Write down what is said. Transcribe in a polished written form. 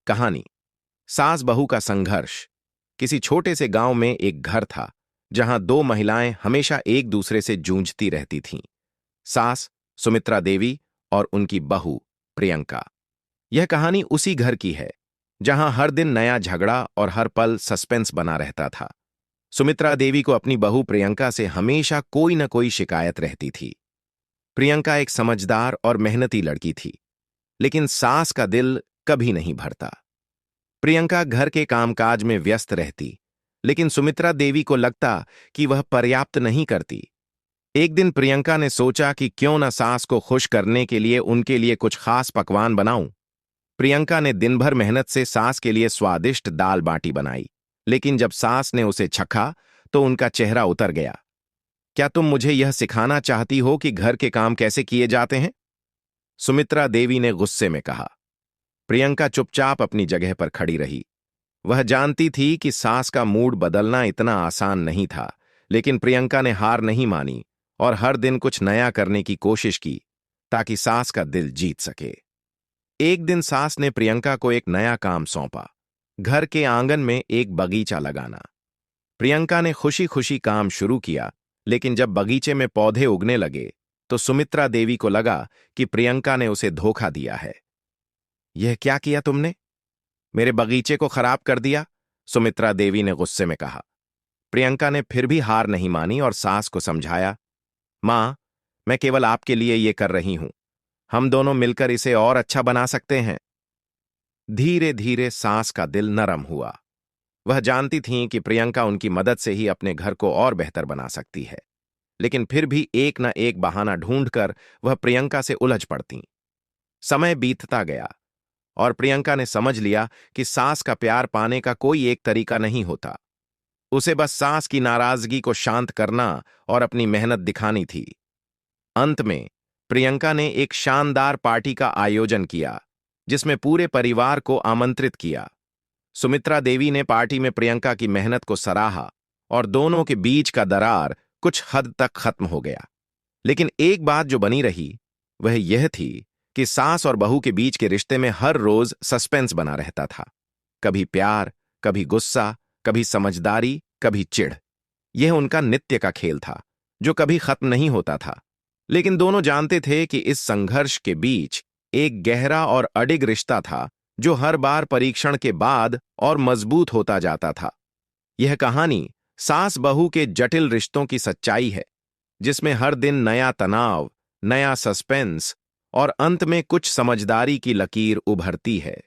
कहानी सास बहू का संघर्ष। किसी छोटे से गांव में एक घर था जहां दो महिलाएं हमेशा एक दूसरे से जूझती रहती थीं। सास सुमित्रा देवी और उनकी बहू प्रियंका। यह कहानी उसी घर की है जहां हर दिन नया झगड़ा और हर पल सस्पेंस बना रहता था। सुमित्रा देवी को अपनी बहू प्रियंका से हमेशा कोई न कोई शिकायत रहती थी। प्रियंका एक समझदार और मेहनती लड़की थी, लेकिन सास का दिल कभी नहीं भरता। प्रियंका घर के कामकाज में व्यस्त रहती, लेकिन सुमित्रा देवी को लगता कि वह पर्याप्त नहीं करती। एक दिन प्रियंका ने सोचा कि क्यों न सास को खुश करने के लिए उनके लिए कुछ खास पकवान बनाऊं। प्रियंका ने दिन भर मेहनत से सास के लिए स्वादिष्ट दाल बाटी बनाई, लेकिन जब सास ने उसे चखा तो उनका चेहरा उतर गया। क्या तुम मुझे यह सिखाना चाहती हो कि घर के काम कैसे किए जाते हैं? सुमित्रा देवी ने गुस्से में कहा। प्रियंका चुपचाप अपनी जगह पर खड़ी रही। वह जानती थी कि सास का मूड बदलना इतना आसान नहीं था, लेकिन प्रियंका ने हार नहीं मानी और हर दिन कुछ नया करने की कोशिश की ताकि सास का दिल जीत सके। एक दिन सास ने प्रियंका को एक नया काम सौंपा, घर के आंगन में एक बगीचा लगाना। प्रियंका ने खुशी खुशी काम शुरू किया, लेकिन जब बगीचे में पौधे उगने लगे तो सुमित्रा देवी को लगा कि प्रियंका ने उसे धोखा दिया है। यह क्या किया तुमने? मेरे बगीचे को खराब कर दिया, सुमित्रा देवी ने गुस्से में कहा। प्रियंका ने फिर भी हार नहीं मानी और सास को समझाया, मां, मैं केवल आपके लिए ये कर रही हूं। हम दोनों मिलकर इसे और अच्छा बना सकते हैं। धीरे धीरे सास का दिल नरम हुआ। वह जानती थीं कि प्रियंका उनकी मदद से ही अपने घर को और बेहतर बना सकती है, लेकिन फिर भी एक न एक बहाना ढूंढकर वह प्रियंका से उलझ पड़तीं। समय बीतता गया और प्रियंका ने समझ लिया कि सास का प्यार पाने का कोई एक तरीका नहीं होता। उसे बस सास की नाराजगी को शांत करना और अपनी मेहनत दिखानी थी। अंत में प्रियंका ने एक शानदार पार्टी का आयोजन किया, जिसमें पूरे परिवार को आमंत्रित किया। सुमित्रा देवी ने पार्टी में प्रियंका की मेहनत को सराहा और दोनों के बीच का दरार कुछ हद तक खत्म हो गया। लेकिन एक बात जो बनी रही वह यह थी कि सास और बहू के बीच के रिश्ते में हर रोज सस्पेंस बना रहता था। कभी प्यार, कभी गुस्सा, कभी समझदारी, कभी चिढ़। यह उनका नित्य का खेल था जो कभी खत्म नहीं होता था। लेकिन दोनों जानते थे कि इस संघर्ष के बीच एक गहरा और अडिग रिश्ता था जो हर बार परीक्षण के बाद और मजबूत होता जाता था। यह कहानी सास बहू के जटिल रिश्तों की सच्चाई है, जिसमें हर दिन नया तनाव, नया सस्पेंस और अंत में कुछ समझदारी की लकीर उभरती है।